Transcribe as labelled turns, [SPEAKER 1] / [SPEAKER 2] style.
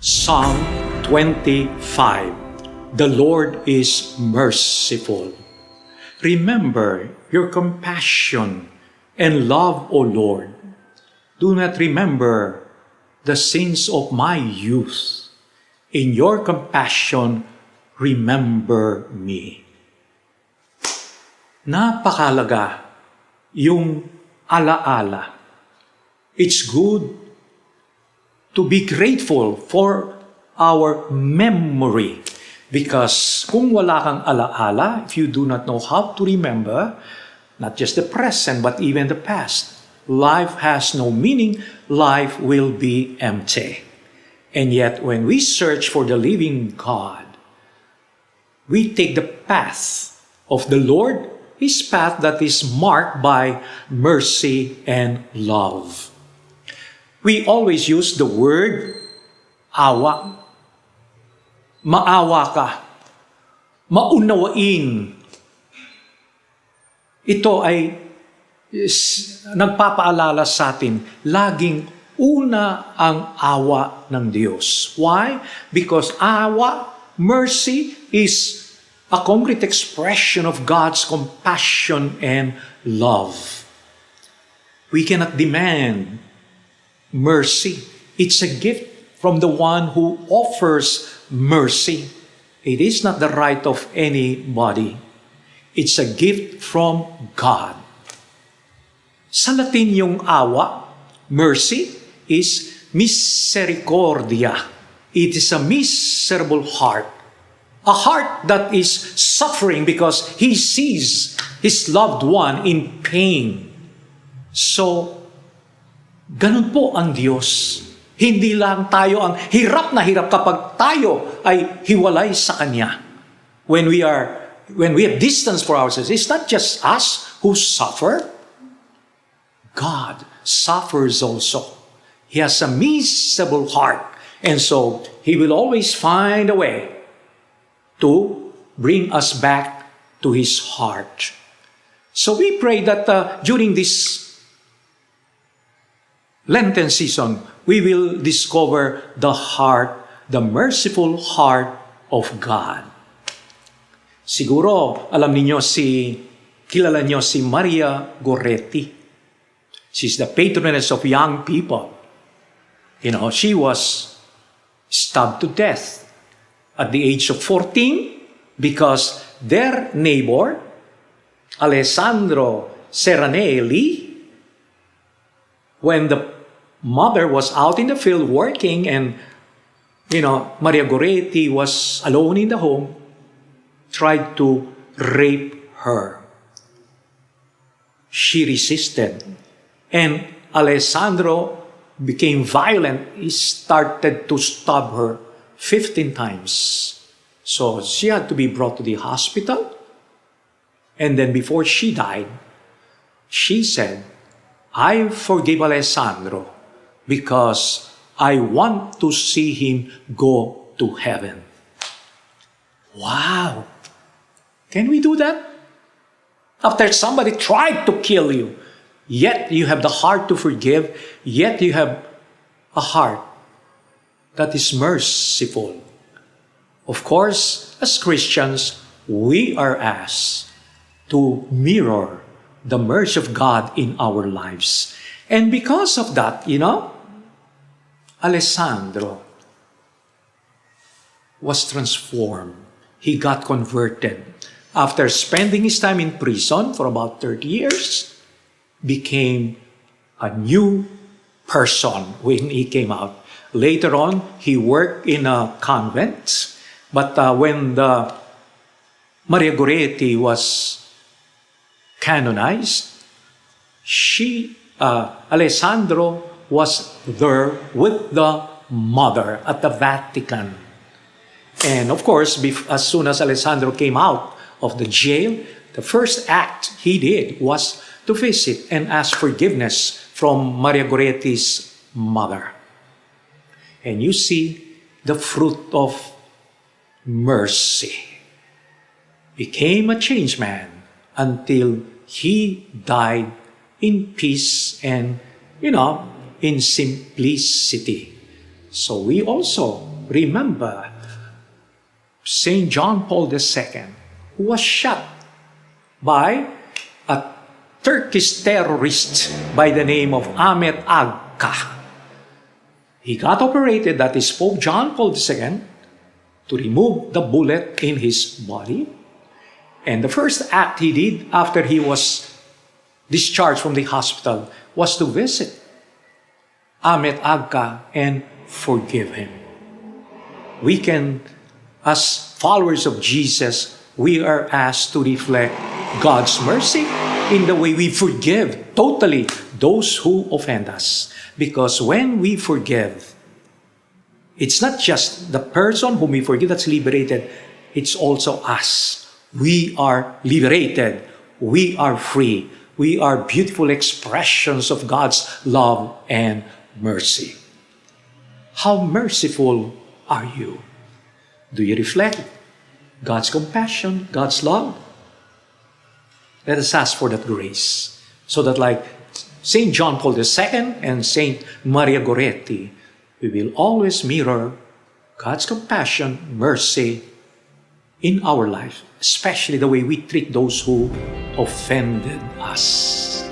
[SPEAKER 1] Psalm 25. The Lord is merciful. Remember your compassion and love, O Lord. Do not remember the sins of my youth. In your compassion, remember me. Napakalaga yung alaala. It's good to be grateful for our memory. Because kung wala kang alaala, if you do not know how to remember, not just the present, but even the past, life has no meaning, life will be empty. And yet, when we search for the living God, we take the path of the Lord, His path that is marked by mercy and love. We always use the word awa. Maawa ka. Maunawain. Ito ay nagpapaalala sa atin, laging una ang awa ng Diyos. Why? Because awa, mercy, is a concrete expression of God's compassion and love. We cannot demand mercy. It's a gift from the one who offers mercy. It is not the right of anybody. It's a gift from God. Sa Latin yung awa, mercy, is misericordia. It is a miserable heart. A heart that is suffering because he sees his loved one in pain. So, ganun po ang Diyos. Hindi lang tayo ang hirap na hirap kapag tayo ay hiwalay sa Kanya. When we have distance for ourselves, it's not just us who suffer. God suffers also. He has a miserable heart. And so, He will always find a way to bring us back to His heart. So we pray that during this Lenten season, we will discover the heart, the merciful heart of God. Siguro, alam niyo kilala niyo si Maria Goretti. She's the patroness of young people. You know, she was stabbed to death at the age of 14 because their neighbor, Alessandro Seranelli, when the mother was out in the field working and, Maria Goretti was alone in the home, tried to rape her. She resisted. And Alessandro became violent. He started to stab her 15 times. So she had to be brought to the hospital. And then before she died, she said, I forgive Alessandro because I want to see him go to heaven. Wow! Can we do that? After somebody tried to kill you, yet you have the heart to forgive, yet you have a heart that is merciful. Of course, as Christians, we are asked to mirror the mercy of God in our lives. And because of that, Alessandro was transformed. He got converted. After spending his time in prison for about 30 years, became a new person when he came out. Later on, he worked in a convent. But when the Maria Goretti was canonized, Alessandro was there with the mother at the Vatican. And of course, as soon as Alessandro came out of the jail, the first act he did was to visit and ask forgiveness from Maria Goretti's mother. And you see the fruit of mercy. Became a changed man until he died in peace and, in simplicity. So we also remember St. John Paul II, who was shot by a Turkish terrorist by the name of Ahmet Agca. He got operated, that is Pope John Paul II, to remove the bullet in his body. And the first act he did after he was discharged from the hospital was to visit Ahmet Agca and forgive him. We can, as followers of Jesus, we are asked to reflect God's mercy in the way we forgive totally those who offend us. Because when we forgive, it's not just the person whom we forgive that's liberated, it's also us. We are liberated. We are free. We are beautiful expressions of God's love and mercy. How merciful are you? Do you reflect God's compassion, God's love? Let us ask for that grace, so that like St. John Paul II and St. Maria Goretti, we will always mirror God's compassion, mercy in our life, especially the way we treat those who offended us.